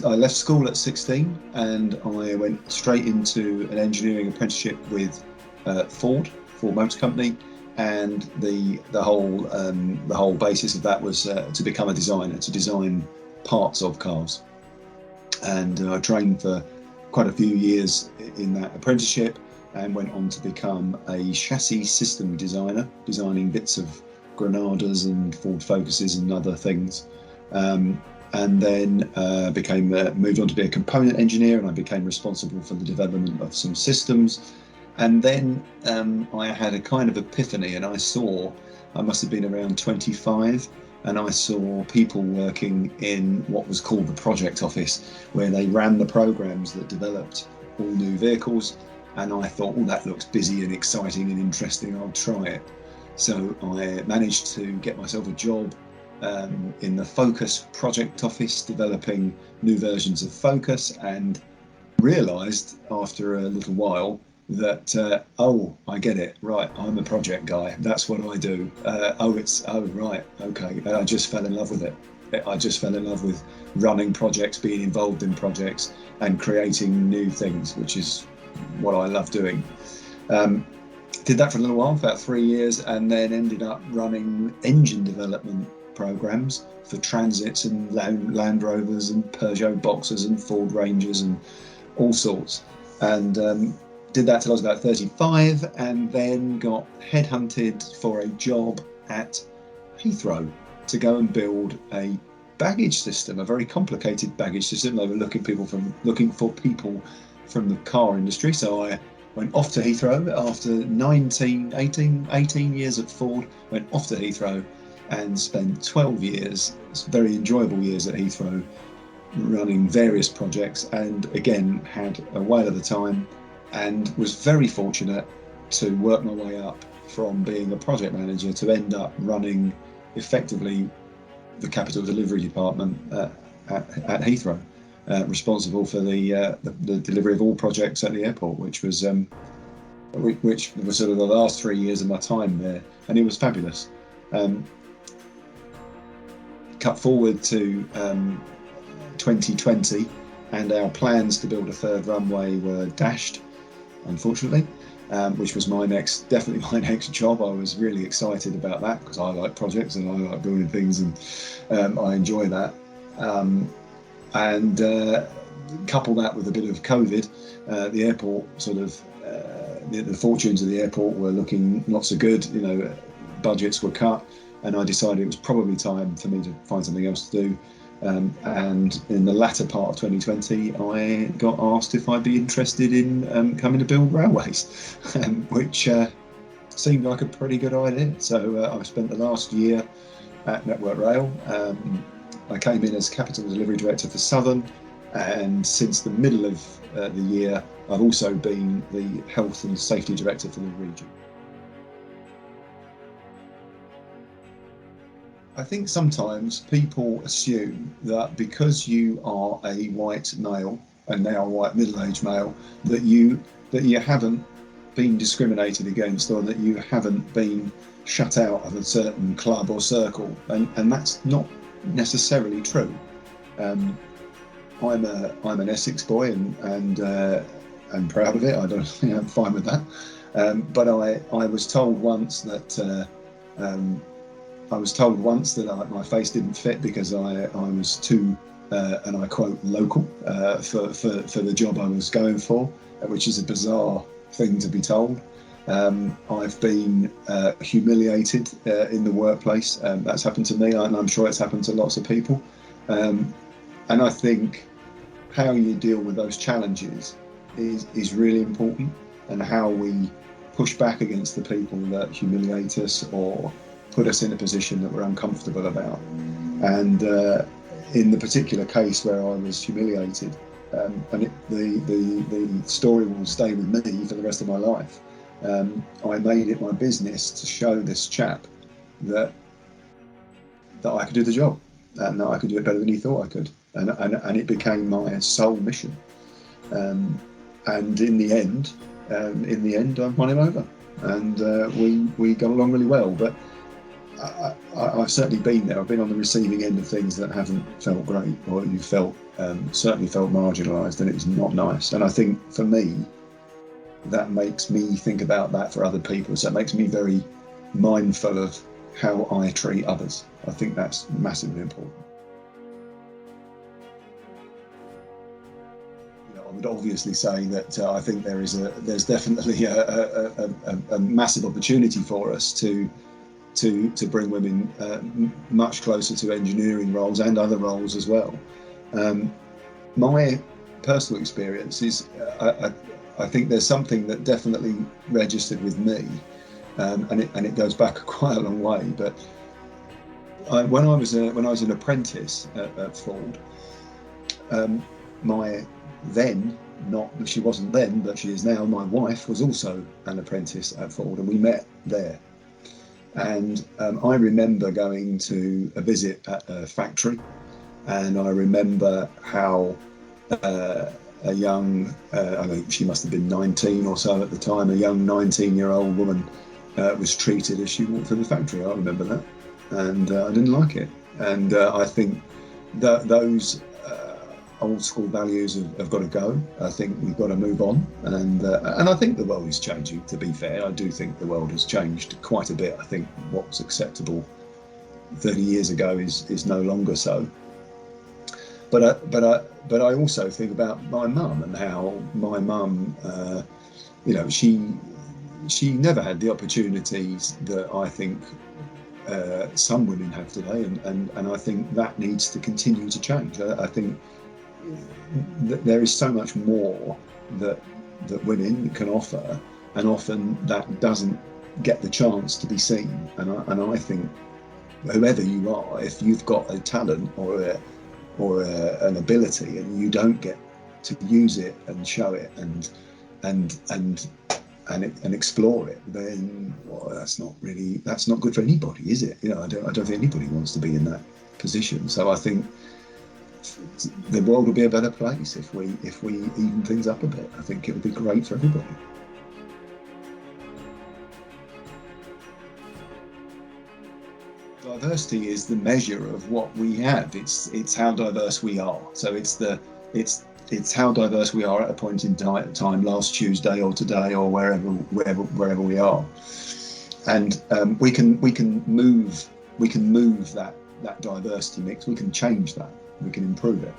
I left school at 16 and I went straight into an engineering apprenticeship with Ford Motor Company, and the whole basis of that was to become a designer, to design parts of cars. And I trained for quite a few years in that apprenticeship and went on to become a chassis system designer, designing bits of Granadas and Ford Focuses and other things. And then moved on to be a component engineer, and I became responsible for the development of some systems. And then I had a kind of epiphany, and I must have been around 25, and I saw people working in what was called the project office, where they ran the programs that developed all new vehicles. And I thought, that looks busy and exciting and interesting, I'll try it. So I managed to get myself a job in the Focus project office, developing new versions of Focus, and realised after a little while that, I get it, right, I'm a project guy, that's what I do. Right, okay, I just fell in love with it. I just fell in love with running projects, being involved in projects and creating new things, which is what I love doing. Did that for a little while, about 3 years, and then ended up running engine development programs for Transits and Land Rovers and Peugeot Boxers and Ford Rangers and all sorts. And did that till I was about 35, and then got headhunted for a job at Heathrow to go and build a baggage system, a very complicated baggage system. They were looking for people from the car industry. So I went off to Heathrow after 18 years at Ford, went off to Heathrow and spent 12 years, very enjoyable years at Heathrow, running various projects, and again had a whale of a time, and was very fortunate to work my way up from being a project manager to end up running effectively the capital delivery department at Heathrow, responsible for the delivery of all projects at the airport, which was sort of the last 3 years of my time there, and it was fabulous. Cut forward to 2020, and our plans to build a third runway were dashed, unfortunately, which was definitely my next job. I was really excited about that because I like projects and I like building things, and I enjoy that. And couple that with a bit of COVID, the airport the fortunes of the airport were looking not so good. Budgets were cut, and I decided it was probably time for me to find something else to do. And in the latter part of 2020, I got asked if I'd be interested in coming to build railways, which seemed like a pretty good idea. So I've spent the last year at Network Rail. I came in as Capital Delivery Director for Southern, and since the middle of the year, I've also been the Health and Safety Director for the region. I think sometimes people assume that because you are a white male, and now a white middle-aged male, that you haven't been discriminated against, or that you haven't been shut out of a certain club or circle, and that's not necessarily true. I'm an Essex boy, and I'm proud of it. I'm fine with that. But I was told once that my face didn't fit because I was too, and I quote, local for the job I was going for, which is a bizarre thing to be told. I've been humiliated in the workplace. That's happened to me, and I'm sure it's happened to lots of people. And I think how you deal with those challenges is really important, and how we push back against the people that humiliate us or put us in a position that we're uncomfortable about. And in the particular case where I was humiliated, and the story will stay with me for the rest of my life, I made it my business to show this chap that I could do the job, and that I could do it better than he thought I could, and it became my sole mission. And in the end, I won him over, and we got along really well. But I've certainly been there. I've been on the receiving end of things that haven't felt great, or you felt certainly felt marginalised, and it was not nice. And I think for me, that makes me think about that for other people. So it makes me very mindful of how I treat others. I think that's massively important. I would obviously say that I think there's definitely a massive opportunity for us to bring women much closer to engineering roles and other roles as well. My personal experience is I think there's something that definitely registered with me, and it goes back quite a long way. But when I was an apprentice at Ford, my then, not she wasn't then, but she is now, my wife was also an apprentice at Ford, and we met there. And I remember going to a visit at a factory, and I remember how a young, I mean, she must have been 19 or so at the time, a young 19-year-old woman was treated as she walked through the factory. I remember that, and I didn't like it. And I think that those old school values have got to go. I think we've got to move on, and I think the world is changing. To be fair, I do think the world has changed quite a bit. I think what was acceptable 30 years ago is no longer so. But I also think about my mum, and how my mum, she never had the opportunities that I think some women have today, and I think that needs to continue to change. I think there is so much more that women can offer, and often that doesn't get the chance to be seen. And I think whoever you are, if you've got a talent or an ability and you don't get to use it and show it and explore it, then that's not good for anybody, is it? I don't think anybody wants to be in that position. So I think the world will be a better place if we even things up a bit. I think it would be great for everybody. Diversity is the measure of what we have. It's how diverse we are. So it's how diverse we are at a point in time, last Tuesday or today or wherever we are, and we can move that diversity mix. We can change that. We can improve it.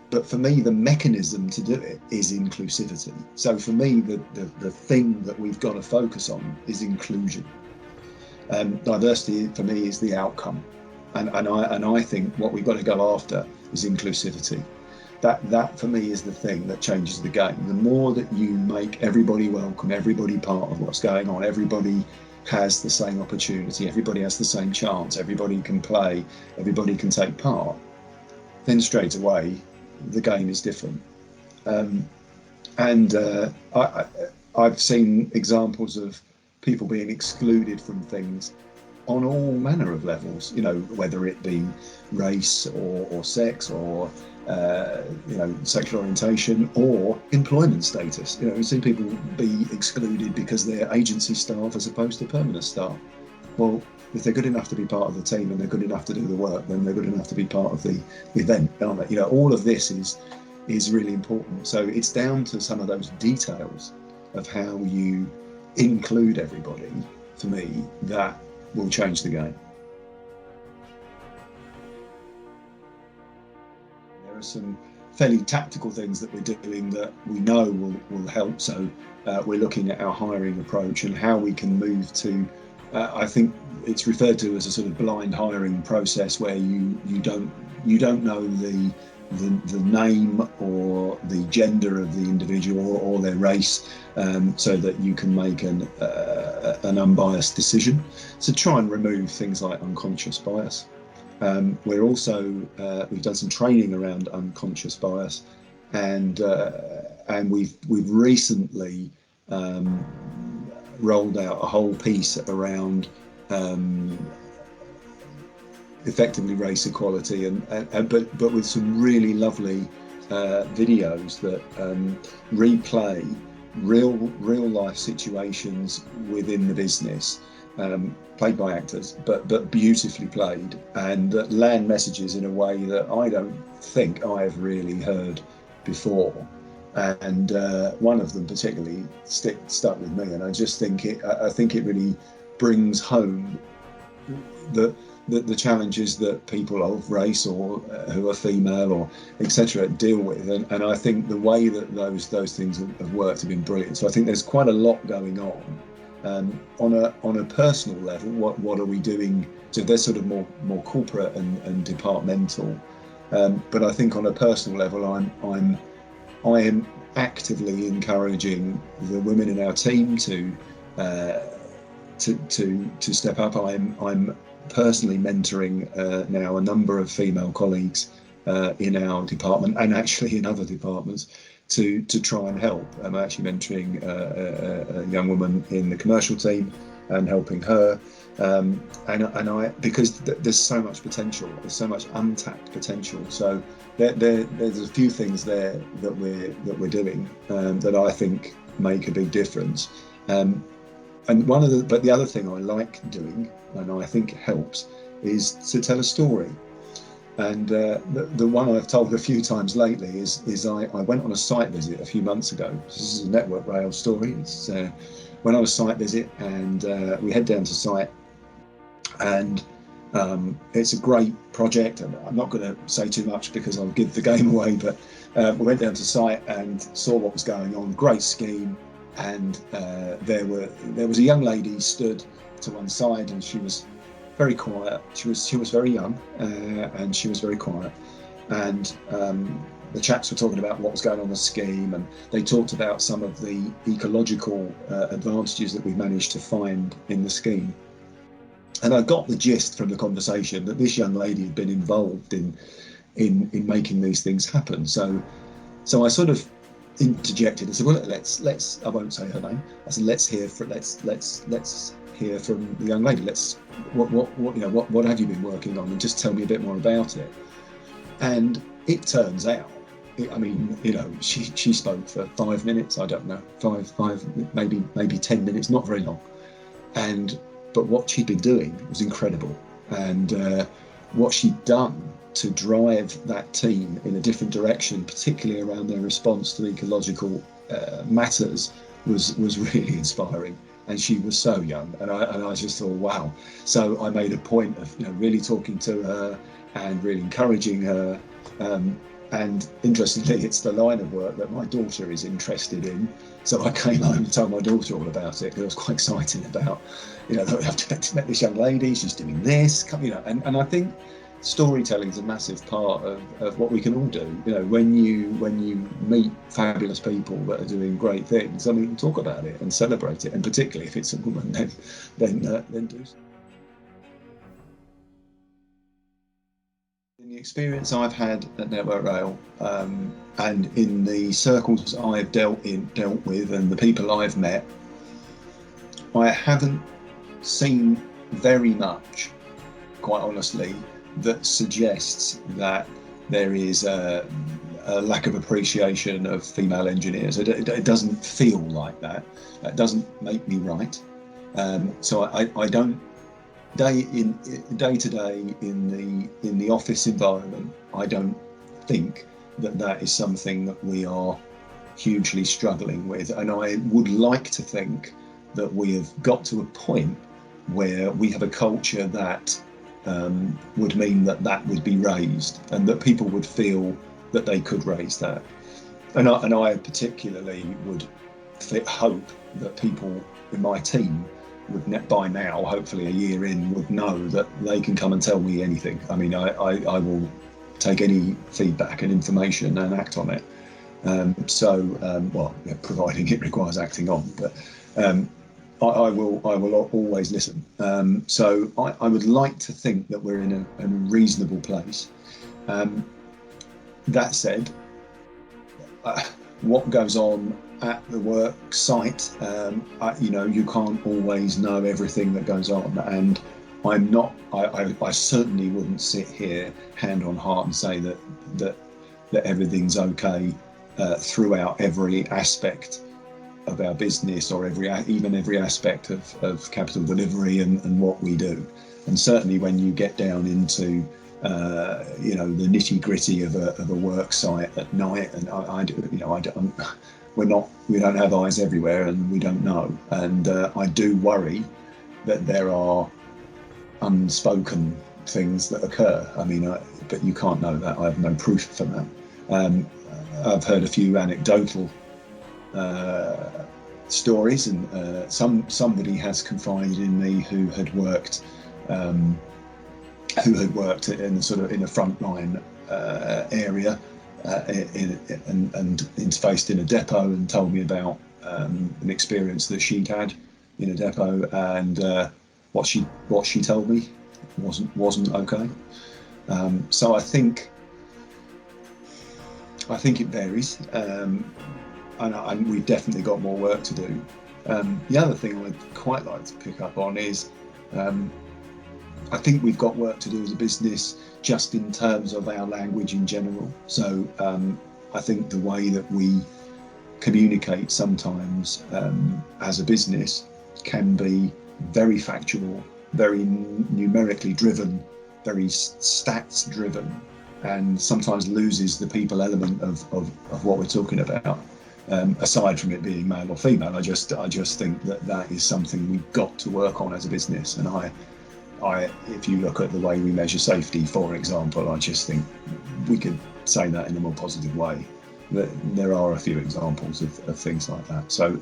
But for me, the mechanism to do it is inclusivity. So for me, the thing that we've got to focus on is inclusion. Diversity for me is the outcome, and I think what we've got to go after is inclusivity. That for me is the thing that changes the game. The more that you make everybody welcome, everybody part of what's going on, everybody has the same opportunity, everybody has the same chance, everybody can play, everybody can take part, then straight away the game is different. I've seen examples of people being excluded from things on all manner of levels, whether it be race or sex or sexual orientation or employment status. We've seen people be excluded because they're agency staff as opposed to permanent staff. Well, if they're good enough to be part of the team and they're good enough to do the work, then they're good enough to be part of the event, aren't they? All of this is really important. So it's down to some of those details of how you include everybody, for me, that will change the game. There are some fairly tactical things that we're doing that we know will help. So we're looking at our hiring approach and how we can move to, I think it's referred to as a sort of blind hiring process, where you don't know the name or the gender of the individual or their race, so that you can make an unbiased decision. So try and remove things like unconscious bias. We're also we've done some training around unconscious bias, and we've recently rolled out a whole piece around effectively race equality, but with some really lovely videos that replay real life situations within the business played by actors, but beautifully played, and that land messages in a way that I don't think I've really heard before. And one of them particularly stuck with me, and I just think I think it really brings home the challenges that people of race or who are female or etc. deal with, and I think the way that those things have worked have been brilliant. So I think there's quite a lot going on a personal level. What are we doing? So they're sort of more corporate and departmental, but I think on a personal level, I am actively encouraging the women in our team to step up. I'm personally mentoring now a number of female colleagues in our department and actually in other departments to try and help. I'm actually mentoring a young woman in the commercial team and helping her. And I because there's so much potential, there's so much untapped potential. So there's a few things there that we're doing that I think make a big difference. And the other thing I like doing, and I think helps, is to tell a story. And the one I've told a few times lately is I went on a site visit a few months ago. This is a Network Rail story. It's went on a site visit, and we head down to site, and it's a great project. And I'm not going to say too much because I'll give the game away, but we went down to site and saw what was going on. Great scheme. And there was a young lady stood to one side, and she was very quiet. She was very young, and she was very quiet. And the chaps were talking about what was going on in the scheme, and they talked about some of the ecological advantages that we managed to find in the scheme. And I got the gist from the conversation that this young lady had been involved in making these things happen. So I sort of interjected and said, well, let's I won't say her name. I said, let's hear from the young lady. What have you been working on, and just tell me a bit more about it. And it turns out, she spoke for 5 minutes. I don't know, five maybe 10 minutes, not very long. But what she'd been doing was incredible, and what she'd done to drive that team in a different direction, particularly around their response to ecological matters, was really inspiring. And she was so young, and I just thought, wow. So I made a point of really talking to her and really encouraging her. And interestingly, it's the line of work that my daughter is interested in. So I came home and told my daughter all about it, because I was quite excited about, I've met this young lady, she's doing this, and I think storytelling is a massive part of what we can all do. When you meet fabulous people that are doing great things, talk about it and celebrate it, and particularly if it's a woman, then do so. In the experience I've had at Network Rail, and in the circles I've dealt with, and the people I've met, I haven't seen very much, quite honestly, that suggests that there is a lack of appreciation of female engineers. It doesn't feel like that. That doesn't make me right. So I don't, day to day in the office environment, I don't think that is something that we are hugely struggling with. And I would like to think that we have got to a point where we have a culture that would mean that would be raised, and that people would feel that they could raise that. And I particularly would hope that people in my team would, by now, hopefully a year in, would know that they can come and tell me anything. I will take any feedback and information and act on it. Providing it requires acting on, but I will always listen. So I would like to think that we're in a reasonable place. That said, what goes on at the work site, you can't always know everything that goes on, and I certainly wouldn't sit here hand on heart and say that everything's okay throughout every aspect of our business, or even every aspect of capital delivery and what we do. And certainly when you get down into the nitty gritty of a work site at night, and we don't have eyes everywhere, and we don't know. And I do worry that there are unspoken things that occur. I mean, but you can't know that. I have no proof for that. I've heard a few anecdotal stories, and somebody has confided in me who had worked in in a frontline area and interfaced in a depot, and told me about an experience that she'd had in a depot, and what she told me wasn't okay. So I think it varies, and we've definitely got more work to do. The other thing I'd quite like to pick up on is I think we've got work to do as a business, just in terms of our language in general. So I think the way that we communicate sometimes as a business can be very factual, very numerically driven, very stats driven, and sometimes loses the people element of what we're talking about. Aside from it being male or female, I just think that is something we've got to work on as a business. And if you look at the way we measure safety, for example, I just think we could say that in a more positive way. There are a few examples of things like that. So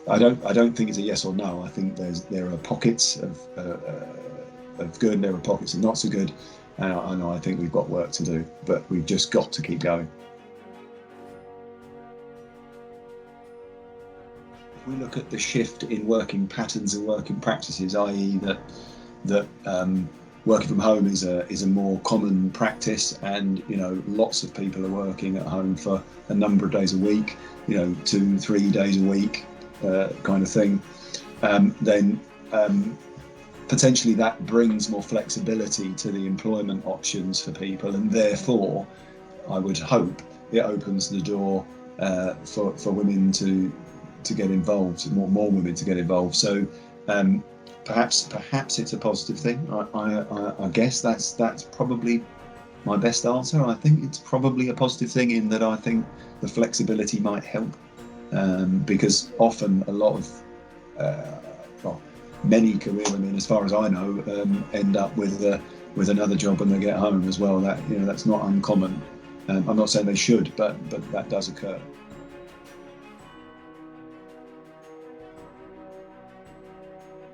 I don't think it's a yes or no. I think there are pockets of good, and there are pockets of not so good. And I think we've got work to do, but we've just got to keep going. If we look at the shift in working patterns and working practices, i.e. that working from home is a more common practice, and lots of people are working at home for a number of days a week, 2-3 days a week, kind of thing, then potentially that brings more flexibility to the employment options for people, and therefore I would hope it opens the door for women to get involved, more women to get involved. So perhaps it's a positive thing. I guess that's probably my best answer. I think it's probably a positive thing, in that I think the flexibility might help, because often a lot of many career women, as far as I know, end up with another job when they get home as well. That's not uncommon. I'm not saying they should, but that does occur.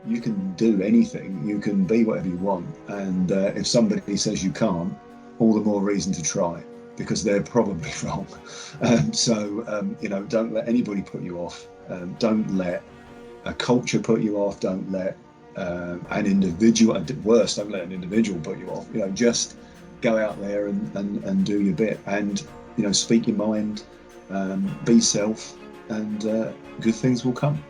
You can do anything, you can be whatever you want, and if somebody says you can't, all the more reason to try, because they're probably wrong. So don't let anybody put you off. Don't let a culture put you off. Don't let an individual, at worst, don't let an individual put you off. Just go out there and do your bit, and speak your mind, be self, and good things will come.